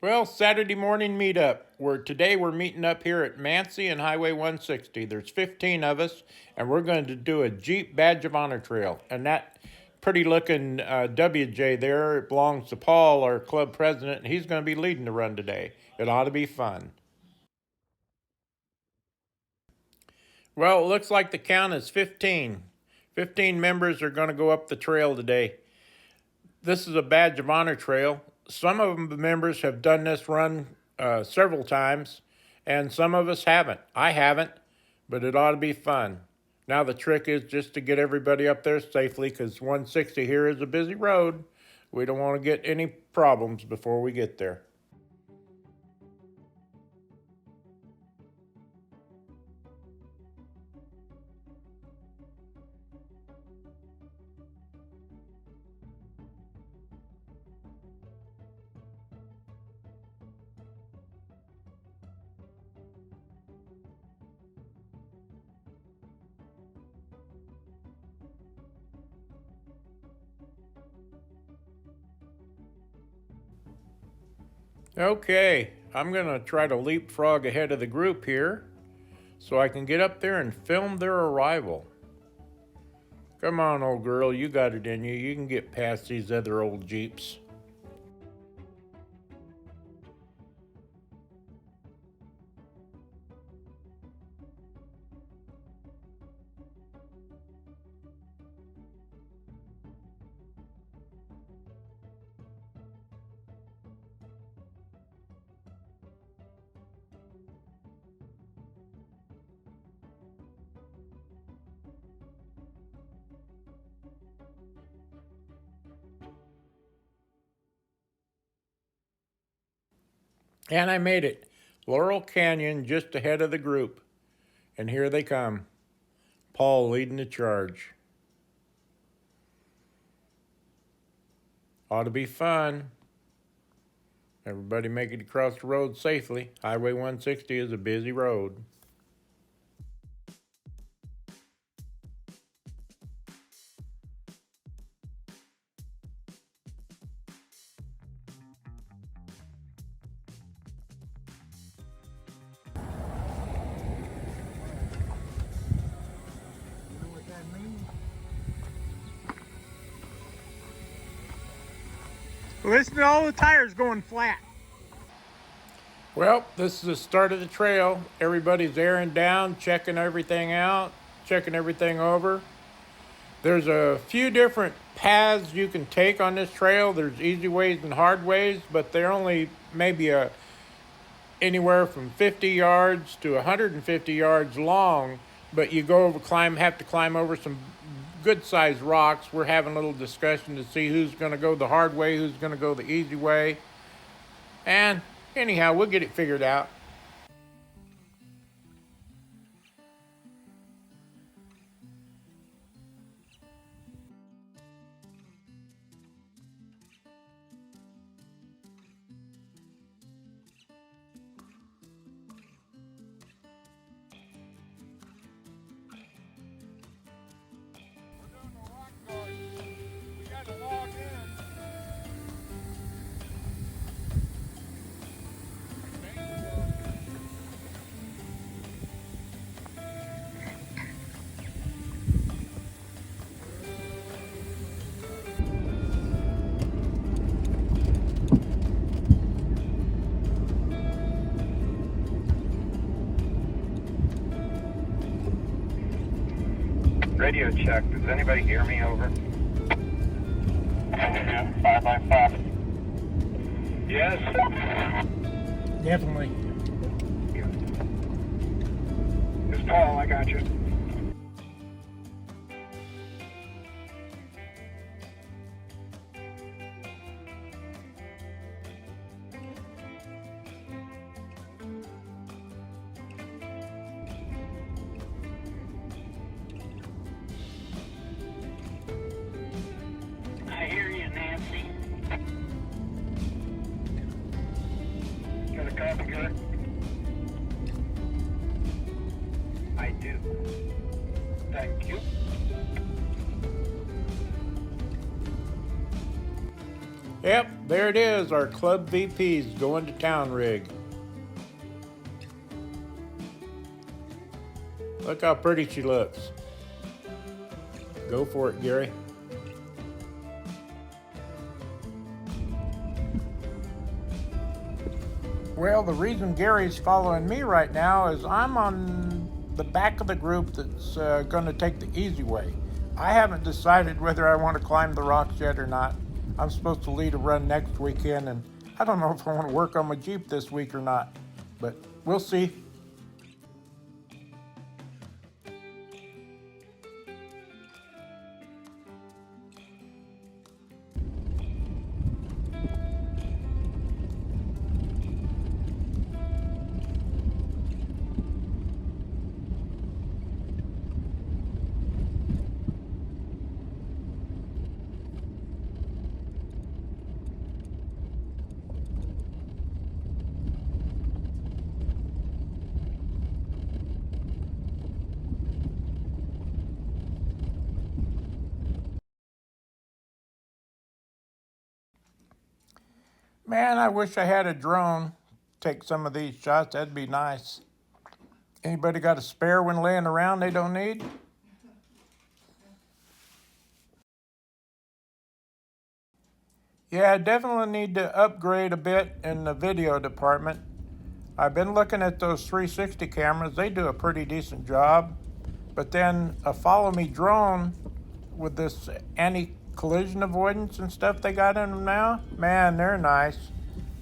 Well, Saturday morning meetup. Today we're meeting up here at Mancy and Highway 160. There's 15 of us, and we're going to do a Jeep Badge of Honor trail. And that pretty looking WJ there, it belongs to Paul, our club president, and he's going to be leading the run today. It ought to be fun. Well, it looks like the count is 15. 15 members are going to go up the trail today. This is a Badge of Honor trail. Some of the members have done this run several times, and some of us haven't. I haven't, but it ought to be fun. Now the trick is just to get everybody up there safely, because 160 here is a busy road. We don't want to get any problems before we get there. Okay, I'm going to try to leapfrog ahead of the group here so I can get up there and film their arrival. Come on, old girl, you got it in you. You can get past these other old Jeeps. And I made it. Laurel Canyon just ahead of the group. And here they come. Paul leading the charge. Ought to be fun. Everybody make it across the road safely. Highway 160 is a busy road. Listen to all the tires going flat. Well, this is the start of the trail. Everybody's airing down, checking everything out, checking everything over. There's a few different paths you can take on this trail. There's easy ways and hard ways, but they're only maybe anywhere from 50 yards to 150 yards long. But you have to climb over some good-sized rocks. We're having a little discussion to see who's going to go the hard way, who's going to go the easy way. And anyhow, we'll get it figured out. Radio check. Does anybody hear me? Over. 555. Yes. Definitely. It's Paul. I got you. I hear you, Nancy. Got a copy, good? I do. Thank you. Yep, there it is, our Club VP's going to town rig. Look how pretty she looks. Go for it, Gary. Well, the reason Gary's following me right now is I'm on the back of the group that's going to take the easy way. I haven't decided whether I want to climb the rocks yet or not. I'm supposed to lead a run next weekend, and I don't know if I want to work on my Jeep this week or not, but we'll see. Man, I wish I had a drone. Take some of these shots, that'd be nice. Anybody got a spare one laying around they don't need? Yeah, I definitely need to upgrade a bit in the video department. I've been looking at those 360 cameras. They do a pretty decent job. But then a follow me drone with this anti-collision avoidance and stuff they got in them now, man, they're nice.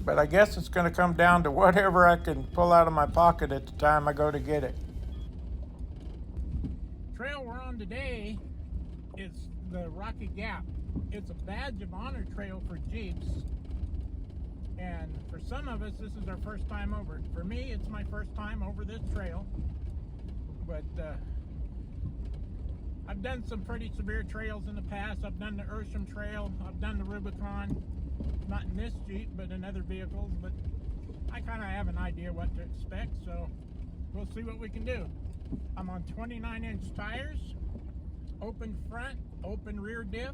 But I guess it's going to come down to whatever I can pull out of my pocket at the time I go to get it. Trail we're on today is the Rocky Gap. It's a badge of honor trail for Jeeps. And for some of us, this is our first time over it. For me, it's my first time over this trail. But I've done some pretty severe trails in the past. I've done the Ursham Trail. I've done the Rubicon. Not in this Jeep, but in other vehicles. But I kind of have an idea what to expect, so we'll see what we can do. I'm on 29-inch tires, open front, open rear diff.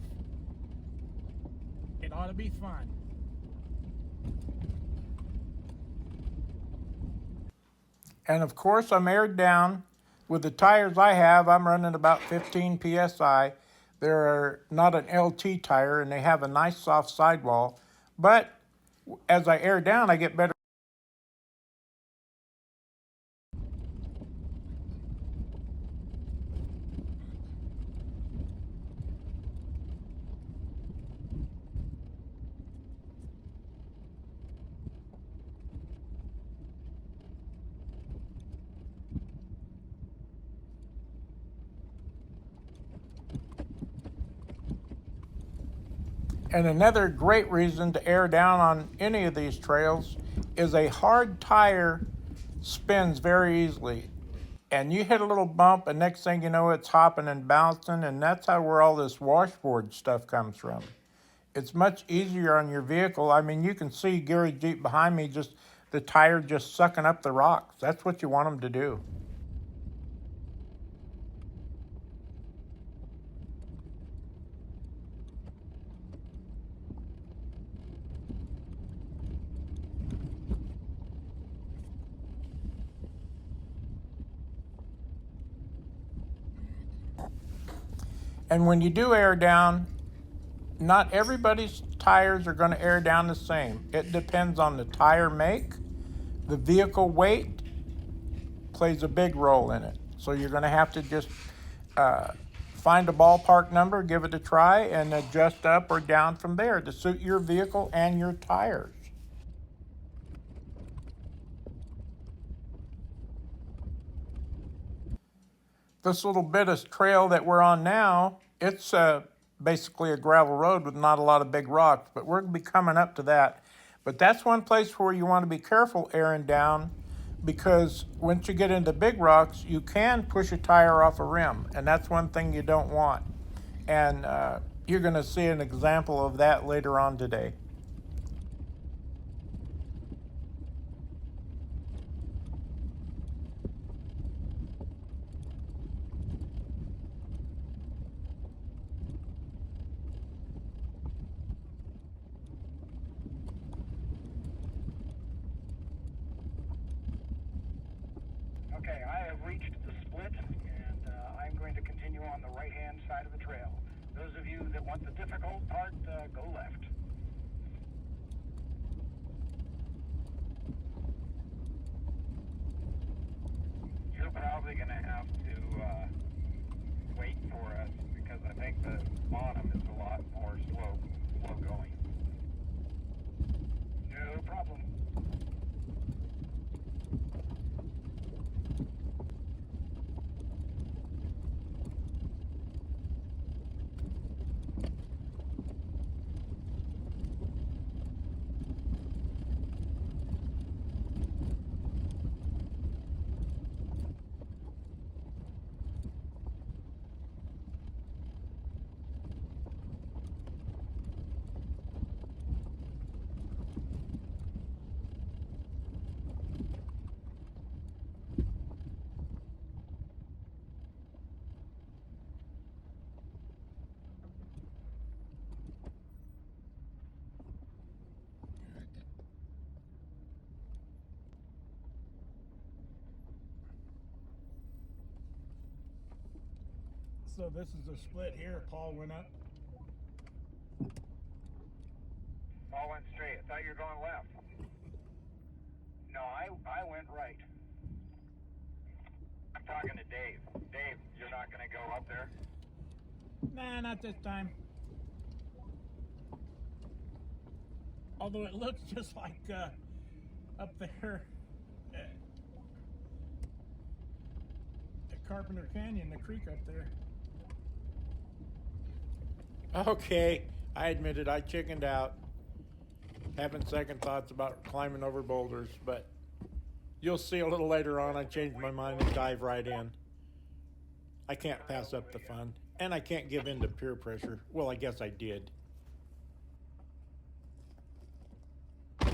It ought to be fun. And of course, I'm aired down. With the tires I have, I'm running about 15 psi. They're not an LT tire, and they have a nice soft sidewall. But as I air down, I get better. And another great reason to air down on any of these trails is a hard tire spins very easily. And you hit a little bump, and next thing you know, it's hopping and bouncing, and that's where all this washboard stuff comes from. It's much easier on your vehicle. I mean, you can see Gary's Jeep behind me, just the tire just sucking up the rocks. That's what you want them to do. And when you do air down, not everybody's tires are going to air down the same. It depends on the tire make. The vehicle weight plays a big role in it. So you're going to have to just find a ballpark number, give it a try, and adjust up or down from there to suit your vehicle and your tires. This little bit of trail that we're on now, it's basically a gravel road with not a lot of big rocks, but we're going to be coming up to that. But that's one place where you want to be careful airing down, because once you get into big rocks, you can push a tire off a rim, and that's one thing you don't want. And you're going to see an example of that later on today. reached the split, and I'm going to continue on the right-hand side of the trail. Those of you that want the difficult part, go left. You're probably going to have to wait for us because I think the bottom is a lot more slow going. No problem. So this is the split here. Paul went up. Paul went straight. I thought you were going left. No, I went right. I'm talking to Dave. Dave, you're not going to go up there? Nah, not this time. Although it looks just like up there at Carpenter Canyon, the creek up there. Okay, I admit it, I chickened out. Having second thoughts about climbing over boulders, but you'll see a little later on I changed my mind and dive right in. I can't pass up the fun, and I can't give in to peer pressure. Well, I guess I did. We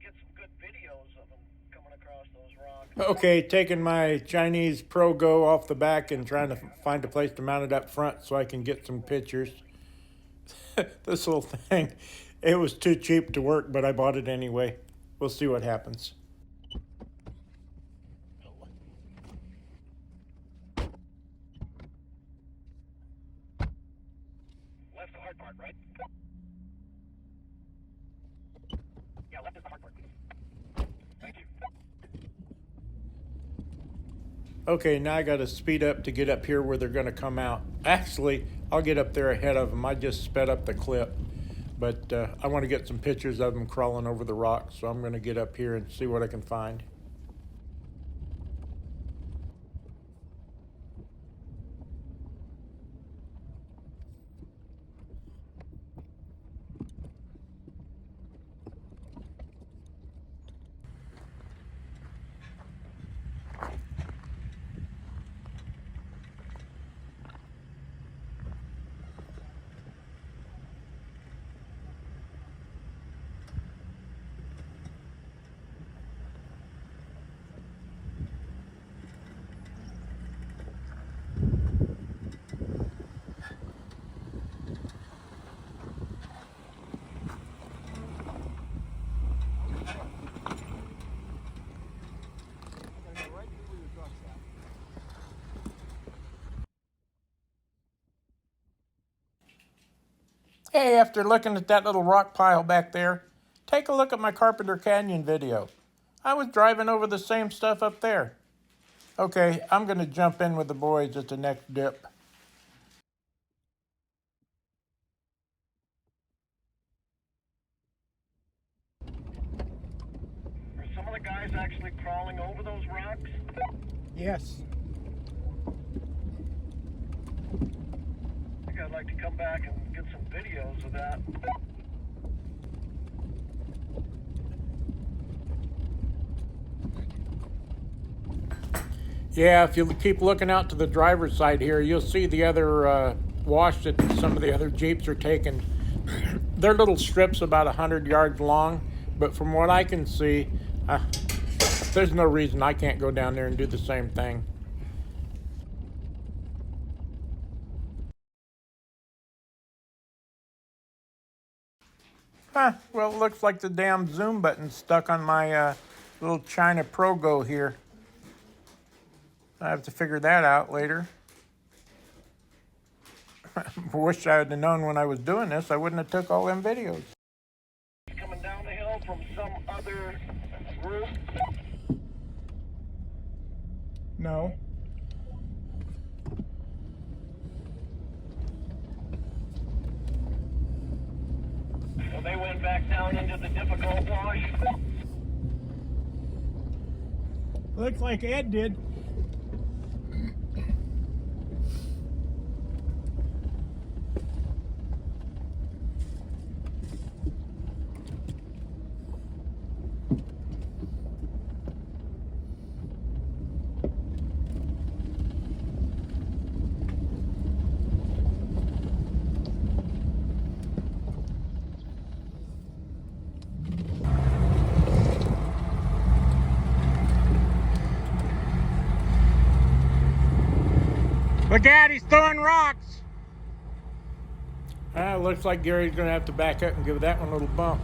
get some good videos of them coming across those rocks. Okay, taking my Chinese Pro Go off the back and trying to find a place to mount it up front so I can get some pictures. This little thing, it was too cheap to work, but I bought it anyway. We'll see what happens. Left's the hard part, right? Yeah, left is the hard part. Thank you. Okay, now I got to speed up to get up here where they're going to come out. Actually, I'll get up there ahead of them. I just sped up the clip. But I want to get some pictures of them crawling over the rocks, so I'm going to get up here and see what I can find. Hey, after looking at that little rock pile back there, take a look at my Carpenter Canyon video. I was driving over the same stuff up there. Okay, I'm going to jump in with the boys at the next dip. Are some of the guys actually crawling over those rocks? Yes. I think I'd like to come back and get some videos of that. Yeah, if you keep looking out to the driver's side here, you'll see the other wash that some of the other Jeeps are taking. They're little strips about 100 yards long, but from what I can see, there's no reason I can't go down there and do the same thing. Well, it looks like the damn zoom button's stuck on my Little China Pro-Go here. I have to figure that out later. Wish I had known when I was doing this, I wouldn't have took all them videos. Coming down the hill from some other group. No. So they went back down into the difficult wash. Looks like Ed did. Look out, he's throwing rocks. Looks like Gary's gonna have to back up and give that one a little bump.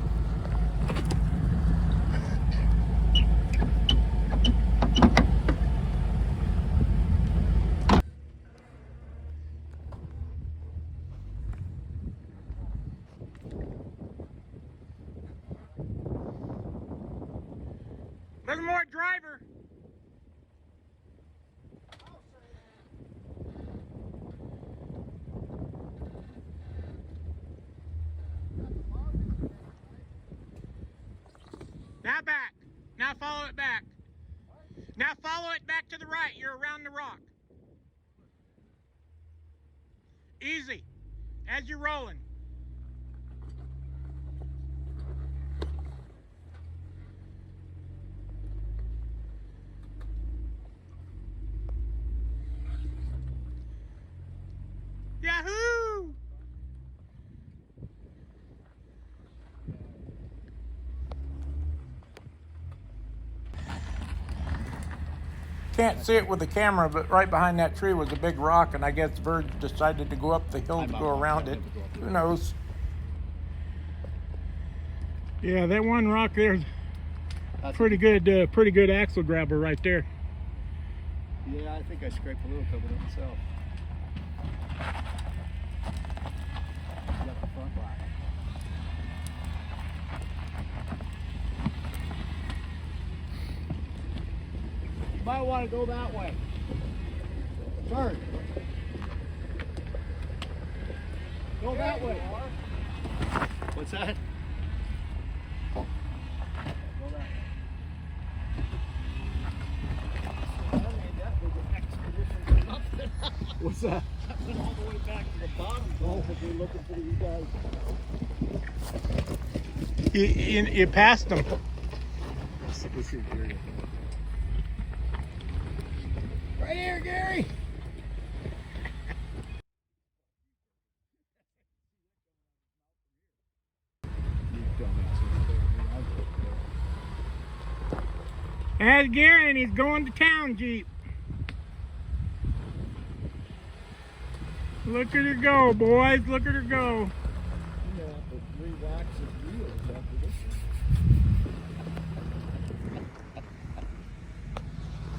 There's more driver. Now back. Now follow it back. Now follow it back to the right. You're around the rock. Easy. As you're rolling. Yahoo! Can't see it with the camera, but right behind that tree was a big rock, and I guess the birds decided to go up the hill to go around it. Who knows? Yeah, that one rock there's pretty good axle grabber right there. Yeah, I think I scraped a little cover of myself. Got the front line. You might want to go that way. Turn. Go that way. What's that? Go that way. What's that? I went all the way back to the bottom. Oh, because we're looking for you guys. You passed them. Let's see Gary. Right here, Gary. That's Gary, and he's going to town, Jeep. Look at her go, boys. Look at her go. You know, have to re-wax his wheels after this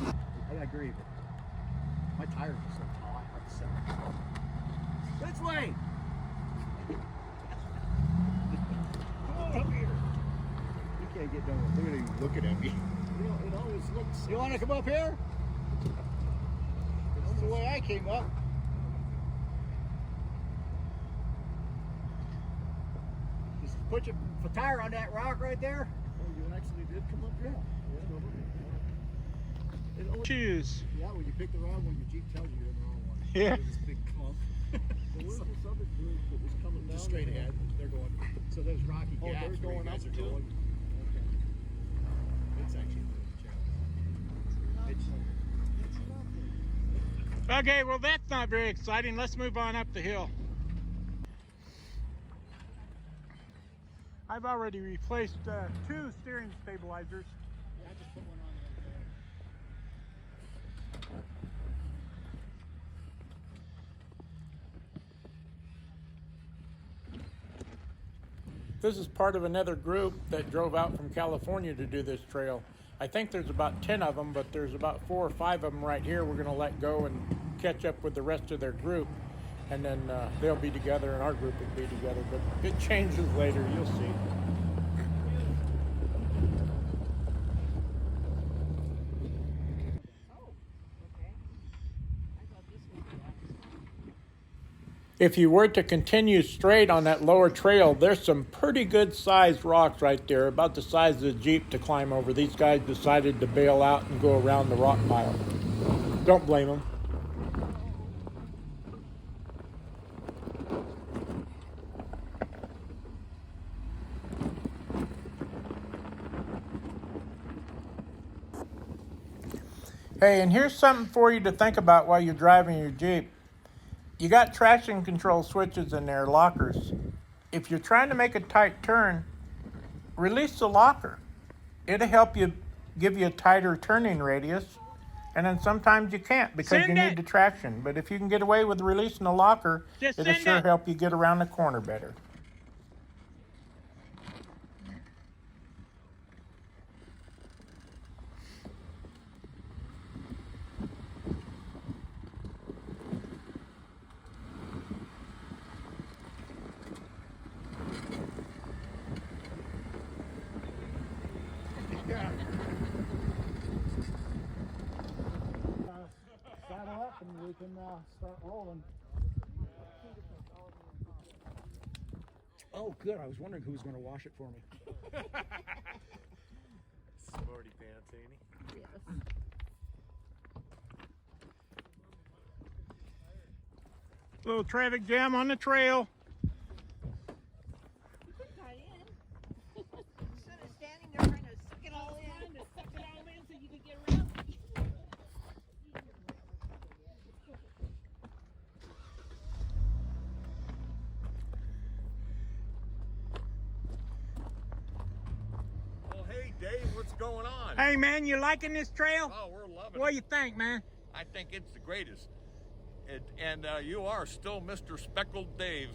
one. I agree. My tires are so tall, I have to sell. This way! Come on up here. You can't get done with it. Look at me. You know, it always looks. You want to come up here? That's the way I came up. Just put your tire on that rock right there. Oh, you actually did come up here? Yeah. Choose. Yeah, when you pick the wrong one, your Jeep tells you you're in the wrong one. Yeah. There's this big clump. Where's this other group that was coming down? Just straight ahead. They're going. So there's Rocky Gaps. Oh, they're going up too? Okay. It's actually a little challenge. It's Okay, well that's not very exciting. Let's move on up the hill. I've already replaced 2 steering stabilizers. Yeah, I just put one on the other This is part of another group that drove out from California to do this trail. I think there's about 10 of them, but there's about 4 or 5 of them right here we're going to let go and catch up with the rest of their group. And then they'll be together and our group will be together. But it changes later, you'll see. If you were to continue straight on that lower trail, there's some pretty good sized rocks right there, about the size of the Jeep to climb over. These guys decided to bail out and go around the rock pile. Don't blame them. Hey, and here's something for you to think about while you're driving your Jeep. You got traction control switches in there, lockers. If you're trying to make a tight turn, release the locker. It'll help you, give you a tighter turning radius. And then sometimes you can't because you need the traction. But if you can get away with releasing the locker, it'll sure help you get around the corner better. Saddle up and we can start rolling. Oh, good. I was wondering who was going to wash it for me. Sporty pants, ain't he? Yes. Little traffic jam on the trail. You could cut in. Instead of standing there trying to suck it all in. Trying to suck it all in so you could get around. Well, hey, Dave, what's going on? Hey man, you liking this trail? Oh, we're loving What it. do you think, man? I think it's the greatest. And you are still Mr. Speckled Dave.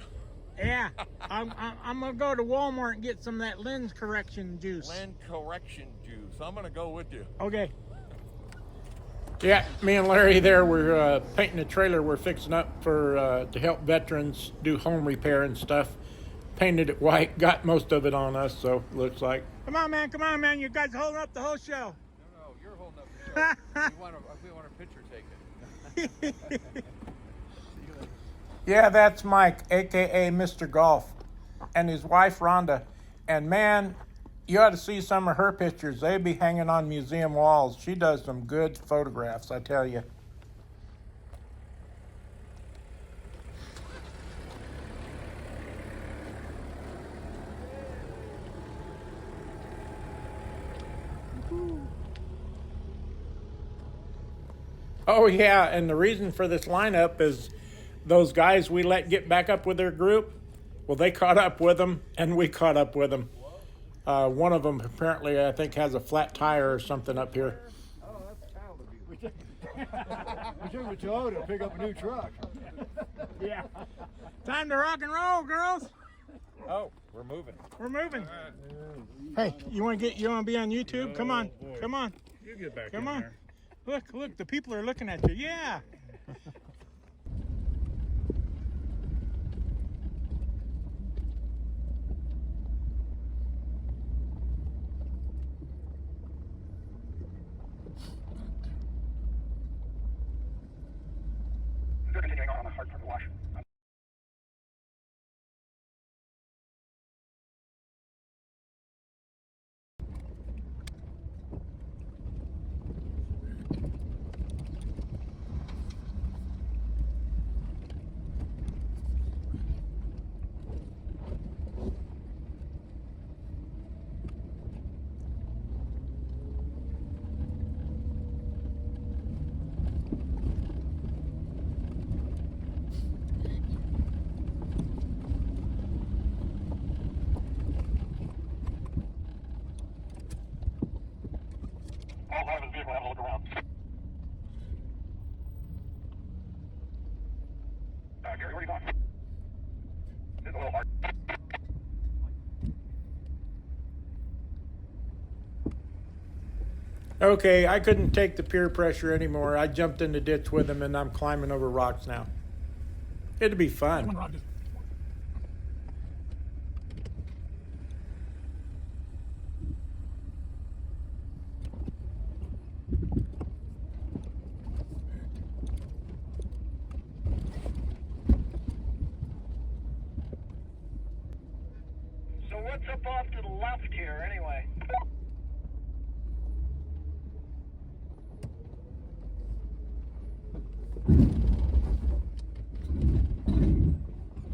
Yeah, I'm gonna go to Walmart and get some of that lens correction juice. Land correction juice. I'm gonna go with you. Okay. Yeah, me and Larry there, we're painting a trailer we're fixing up for to help veterans do home repair and stuff. Painted it white, got most of it on us, so looks like. Come on, man. You guys holding up the whole show. No, you're holding up the show. we want a picture taken. Yeah, that's Mike, aka Mr. Golf, and his wife Rhonda. And man, you ought to see some of her pictures. They'd be hanging on museum walls. She does some good photographs, I tell you. Oh yeah, and the reason for this lineup is those guys we let get back up with their group, well, they caught up with them, and we caught up with them. One of them apparently, I think, has a flat tire or something up here. Oh, that's child abuse. We took a Toyota to pick up a new truck. Yeah. Time to rock and roll, girls. Oh, we're moving. We're moving. Hey, you want to be on YouTube? Come on. Come on. You get back Come in on. there. Look, the people are looking at you. Yeah. They're continuing on the hard part of the wash. All out of the vehicle, have a look around. Gary, where are you going? It's a little hard. Okay, I couldn't take the peer pressure anymore. I jumped in the ditch with him, and I'm climbing over rocks now. It'd be fun. One rock just- So what's up off to the left here, anyway?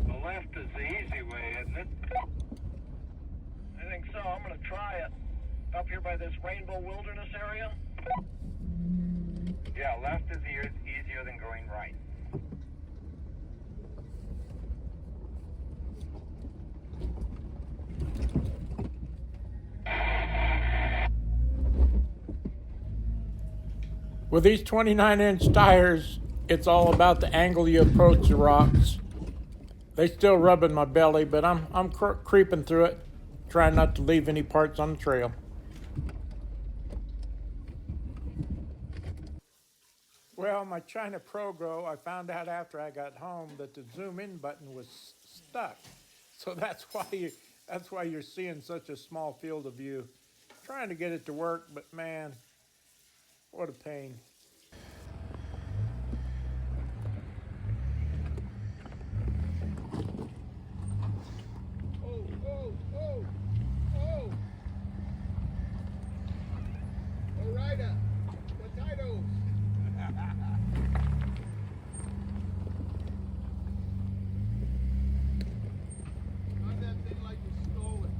The left is the easy way, isn't it? I think so. I'm gonna try it. Up here by this Rainbow Wilderness area? Yeah, left is easier than going right. With these 29-inch tires, it's all about the angle you approach the rocks. They still rubbing my belly, but I'm creeping through it, trying not to leave any parts on the trail. Well, my China Pro Grow, I found out after I got home that the zoom in button was stuck. So that's why you're seeing such a small field of view. Trying to get it to work, but man, what a pain. Rider, potatoes. Run that thing like you stole it.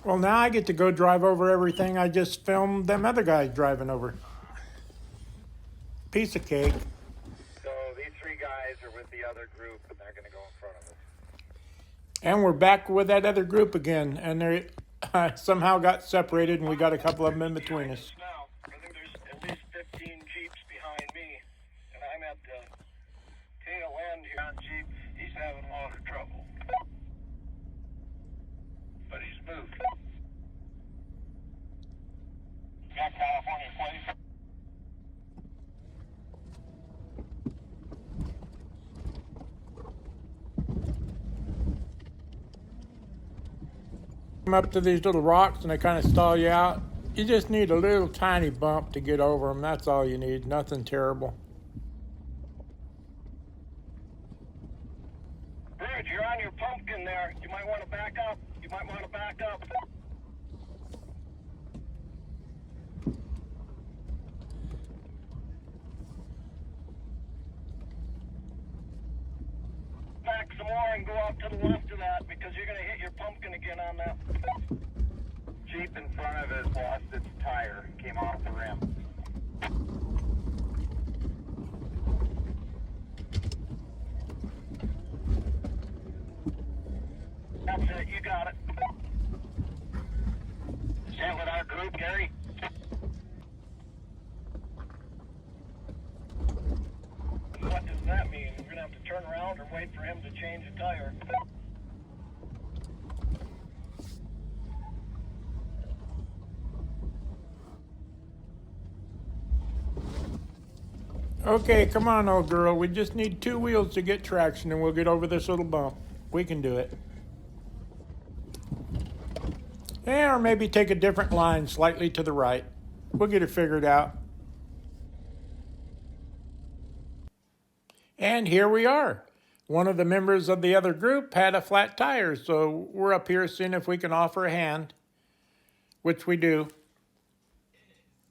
Well, now I get to go drive over everything I just filmed them other guys driving over. Piece of cake. So these three guys are with the other group, and they're going to go in front of us. And we're back with that other group again, and they somehow got separated, and we got a couple of them in between us. Now, I think there's at least 15 Jeeps behind me, and I'm at the tail end here on Jeep. He's having a lot of trouble. But he's moved. Got California plates. Come up to these little rocks and they kind of stall you out. You just need a little tiny bump to get over them. That's all you need. Nothing terrible. Bridge, you're on your pumpkin there. You might want to back up. You might want to back up. Back some more and go out to the left of that because you're going to hit your pumpkin again on that. Jeep in front of it lost its tire, came off the rim. That's it, you got it. Stand with our group, Gary. What does that mean? We're going to have to turn around or wait for him to change the tire. Okay, come on, old girl. We just need 2 wheels to get traction and we'll get over this little bump. We can do it. Yeah, or maybe take a different line slightly to the right. We'll get it figured out. And here we are. One of the members of the other group had a flat tire, so we're up here seeing if we can offer a hand, which we do.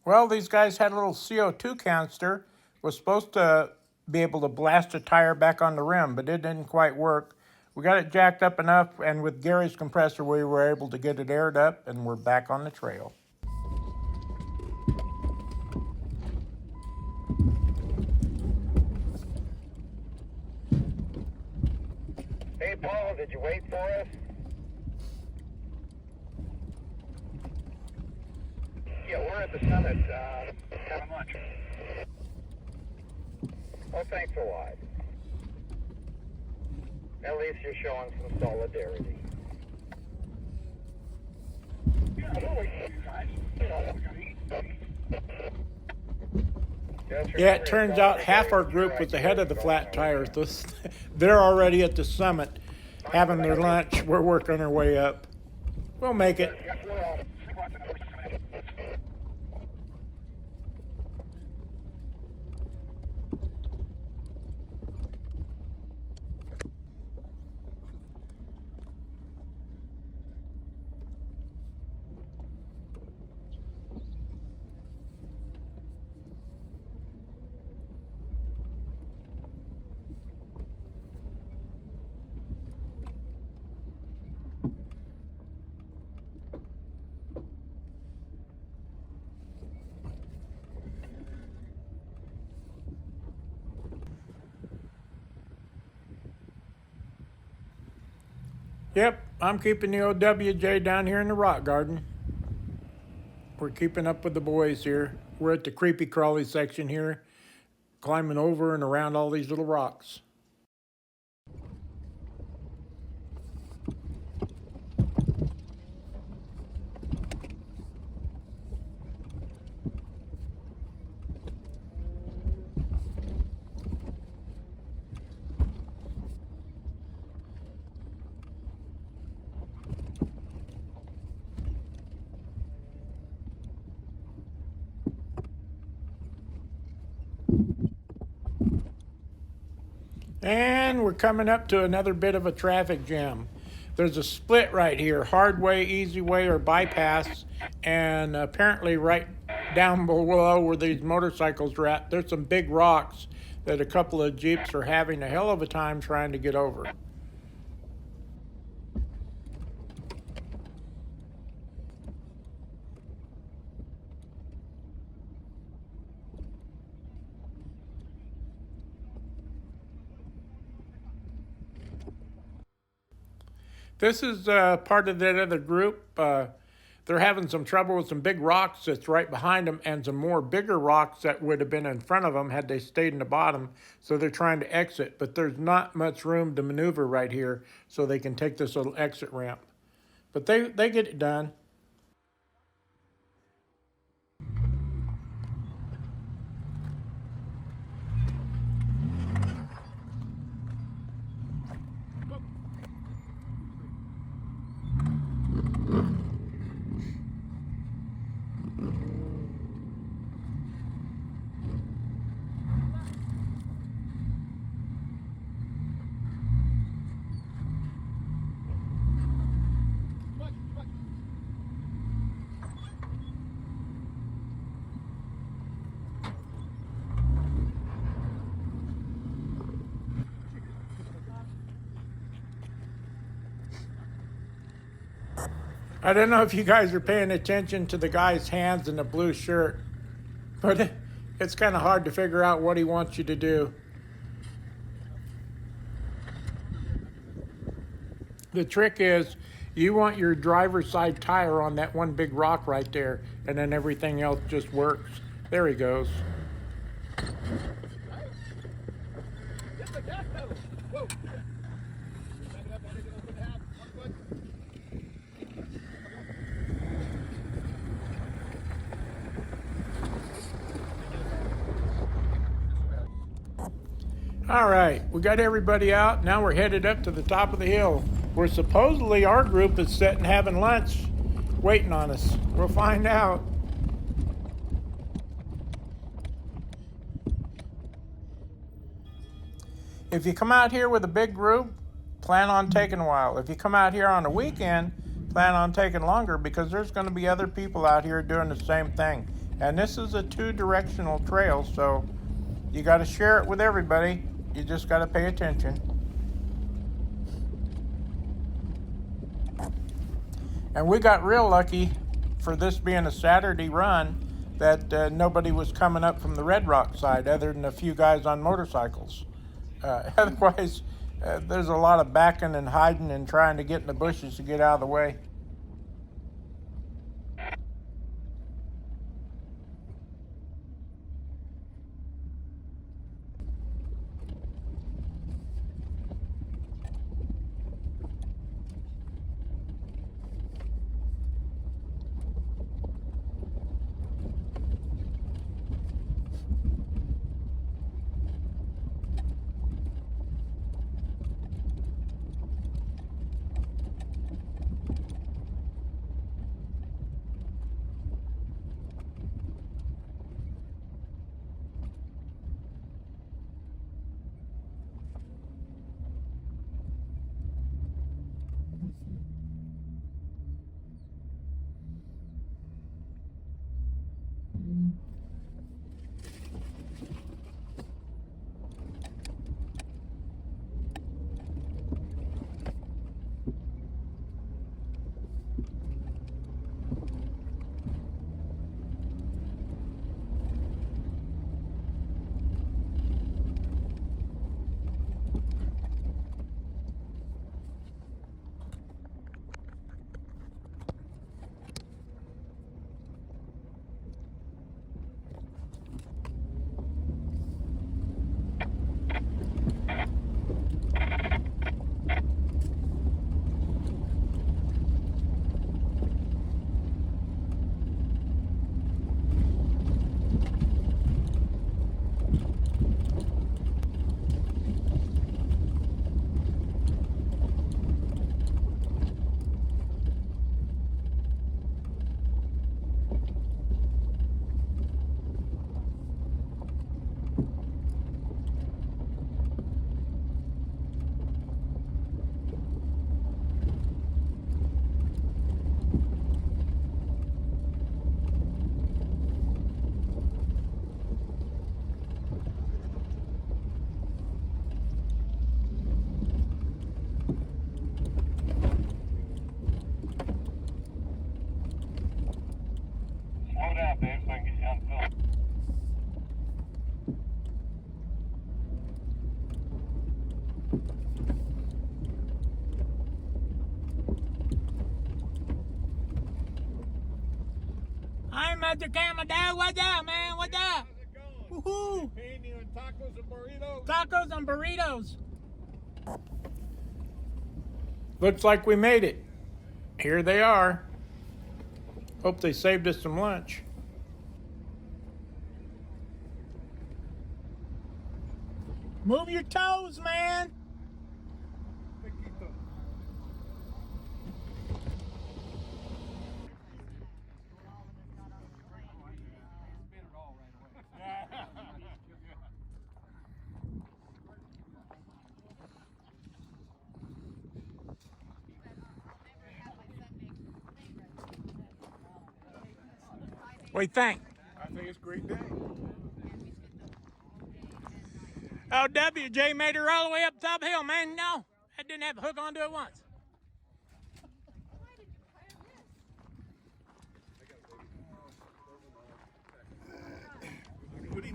Well, these guys had a little CO2 canister. Was supposed to be able to blast a tire back on the rim, but it didn't quite work. We got it jacked up enough, and with Gary's compressor, we were able to get it aired up, and we're back on the trail. Hey, Paul, did you wait for us? Yeah, we're at the summit. How much? Oh, thanks a lot. At least you're showing some solidarity. Yeah, it turns out half our group was ahead of the flat tires. They're already at the summit having their lunch. We're working our way up. We'll make it. Yep, I'm keeping the OWJ down here in the rock garden. We're keeping up with the boys here. We're at the creepy crawly section here, climbing over and around all these little rocks. And we're coming up to another bit of a traffic jam. There's a split right here, hard way, easy way, or bypass. And apparently right down below where these motorcycles are at, there's some big rocks that a couple of Jeeps are having a hell of a time trying to get over. This is part of that other group. They're having some trouble with some big rocks that's right behind them and some more bigger rocks that would have been in front of them had they stayed in the bottom. So they're trying to exit, but there's not much room to maneuver right here so they can take this little exit ramp. But they get it done. I don't know if you guys are paying attention to the guy's hands in the blue shirt, but it's kind of hard to figure out what he wants you to do. The trick is you want your driver's side tire on that one big rock right there, and then everything else just works. There he goes. Get the gas pedal. Whoa. Back it up, everything open half. 1 foot. All right, we got everybody out. Now we're headed up to the top of the hill, where supposedly our group is sitting having lunch, waiting on us. We'll find out. If you come out here with a big group, plan on taking a while. If you come out here on a weekend, plan on taking longer, because there's going to be other people out here doing the same thing. And this is a 2-directional trail, so you got to share it with everybody. You just got to pay attention. And we got real lucky for this being a Saturday run that nobody was coming up from the Red Rock side other than a few guys on motorcycles. Otherwise, there's a lot of backing and hiding and trying to get in the bushes to get out of the way. Slow down, Dave, so I can get you on film. Hi, Mr. Camera Dad. What's up, man? What's up? How's it going? Woohoo! Paying you in tacos and burritos? Tacos and burritos. Looks like we made it. Here they are. Hope they saved us some lunch. Move your toes, man. What do you think? I think it's a great day. Oh, WJ made her all the way up the top hill, man. No, I didn't have a hook onto it once.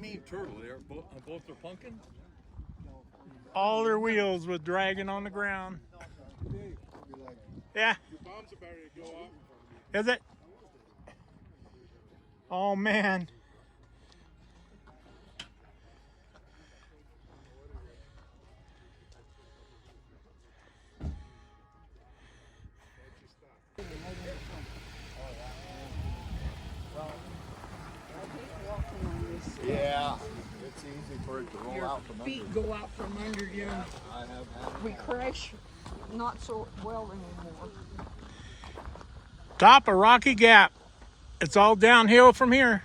mean turtle? They're both are pumpkin? All their wheels was dragging on the ground. Yeah. Your bombs are better to go off. Is it? Oh man. Yeah, it's easy for it to roll out from under. Feet go out from under you. I have had We crash not so well anymore. Top of Rocky Gap. It's all downhill from here.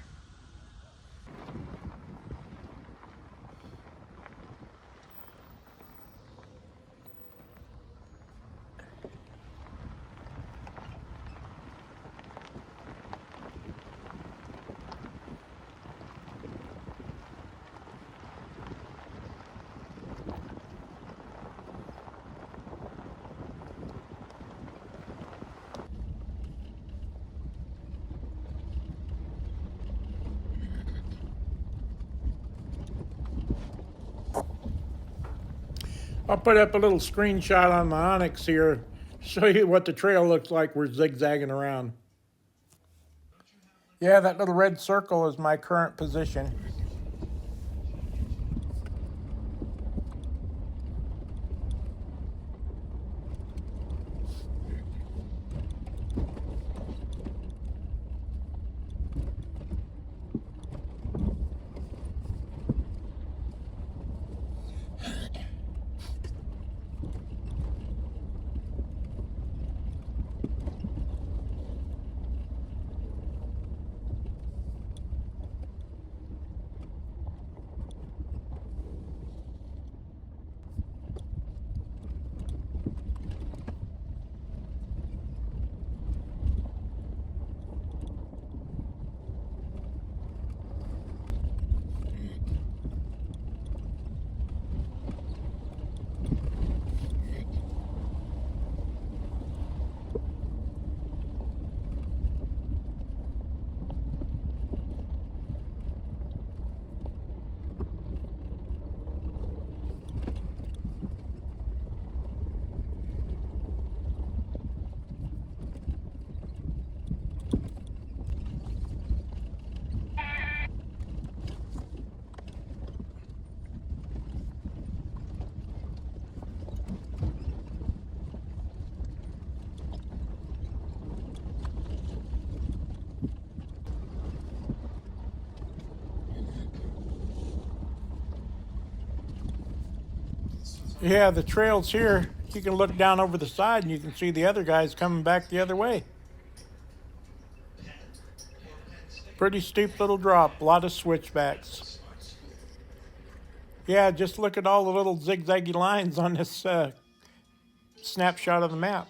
I'll put up a little screenshot on my Onyx here, show you what the trail looks like. We're zigzagging around. Yeah, that little red circle is my current position. Yeah, the trail's here. You can look down over the side and you can see the other guys coming back the other way. Pretty steep little drop, a lot of switchbacks. Yeah, just look at all the little zigzaggy lines on this snapshot of the map.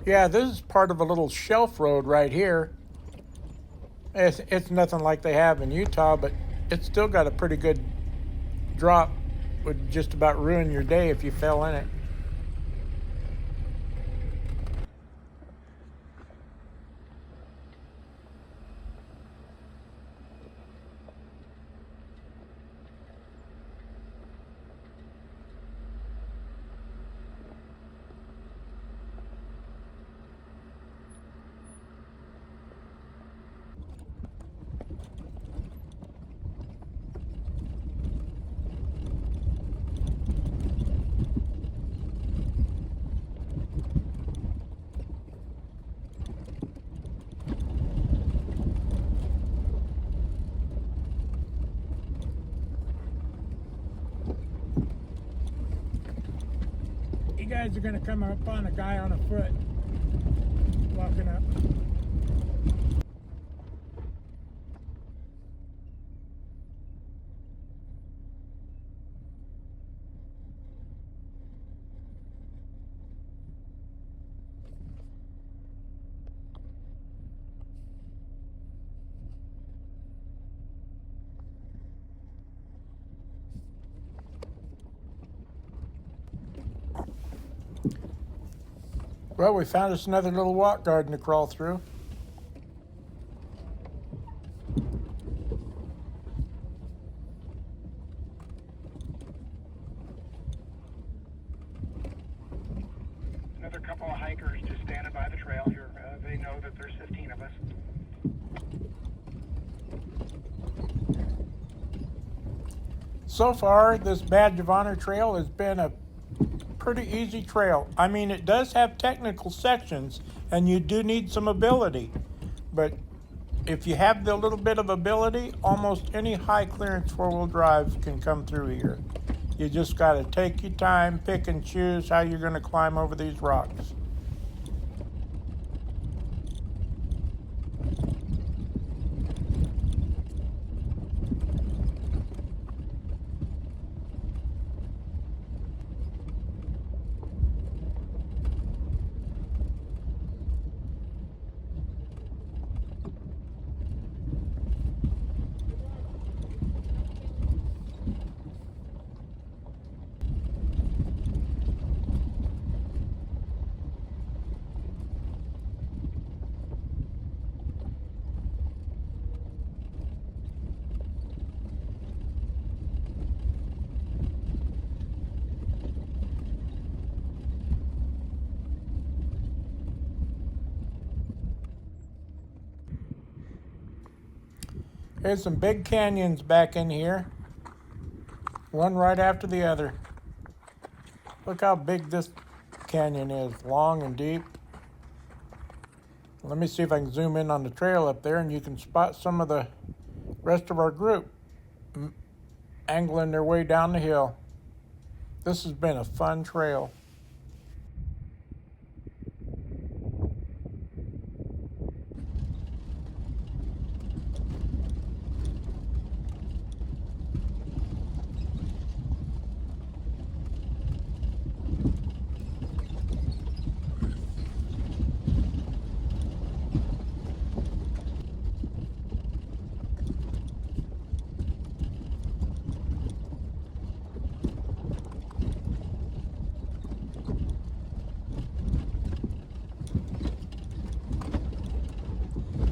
Yeah, this is part of a little shelf road right here. It's nothing like they have in Utah, but it's still got a pretty good drop. Would just about ruin your day if you fell in it. guys are going to come up on a guy on a foot walking up. Well, we found us another little rock garden to crawl through. Another couple of hikers just standing by the trail here. They know that there's 15 of us. So far, this Badge of Honor trail has been a pretty easy trail. I mean, it does have technical sections, and you do need some ability. But if you have the little bit of ability, almost any high clearance four-wheel drive can come through here. You just got to take your time, pick and choose how you're going to climb over these rocks. There's some big canyons back in here, one right after the other. Look how big this canyon is, long and deep. Let me see if I can zoom in on the trail up there and you can spot some of the rest of our group angling their way down the hill. This has been a fun trail.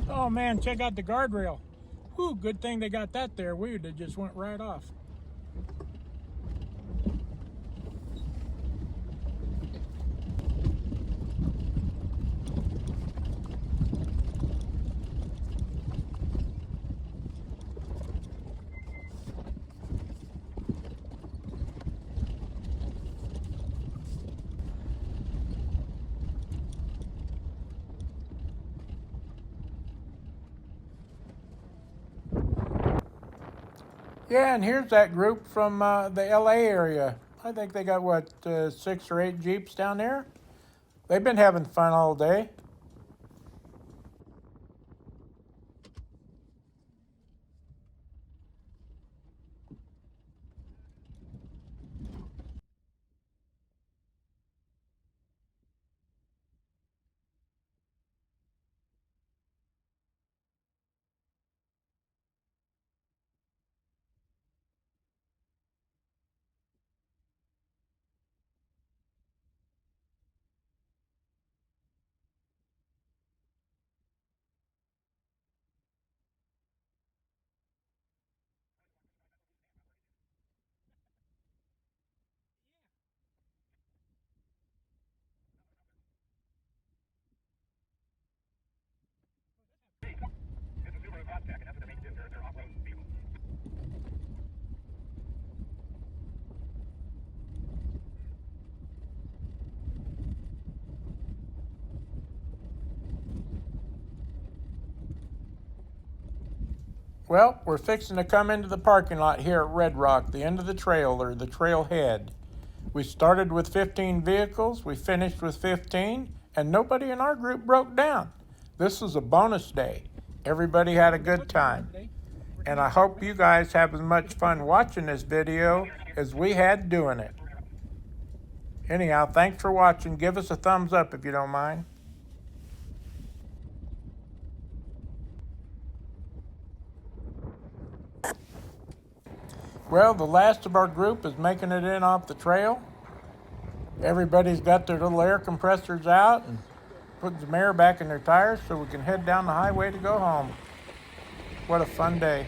Oh man, check out the guardrail. Whew, good thing they got that there. We would have just went right off. Yeah, and here's that group from the LA area. I think they got, what, 6 or 8 Jeeps down there? They've been having fun all day. It's a Subaru Crosstrek, and that's what they make their off-road vehicle. Well, we're fixing to come into the parking lot here at Red Rock, the end of the trail, or the trailhead. We started with 15 vehicles, we finished with 15, and nobody in our group broke down. This was a bonus day. Everybody had a good time. And I hope you guys have as much fun watching this video as we had doing it. Anyhow, thanks for watching. Give us a thumbs up if you don't mind. Well, the last of our group is making it in off the trail. Everybody's got their little air compressors out and putting some air back in their tires so we can head down the highway to go home. What a fun day.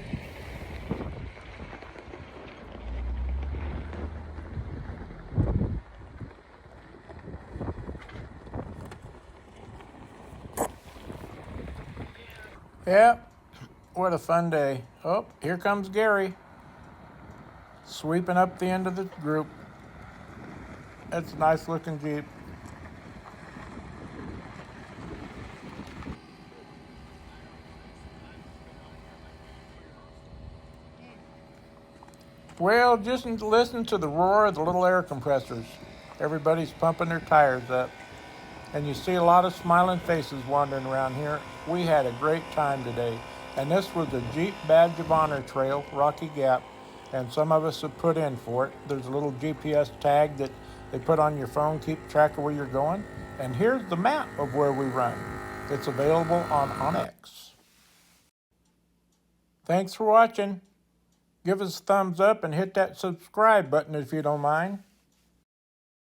Yep, what a fun day. Oh, here comes Gary, sweeping up the end of the group. That's a nice looking Jeep. Well, just listen to the roar of the little air compressors. Everybody's pumping their tires up. And you see a lot of smiling faces wandering around here. We had a great time today. And this was the Jeep Badge of Honor Trail, Rocky Gap. And some of us have put in for it. There's a little GPS tag that they put on your phone, keep track of where you're going. And here's the map of where we run. It's available on onX. Thanks for watching. Give us a thumbs up and hit that subscribe button if you don't mind.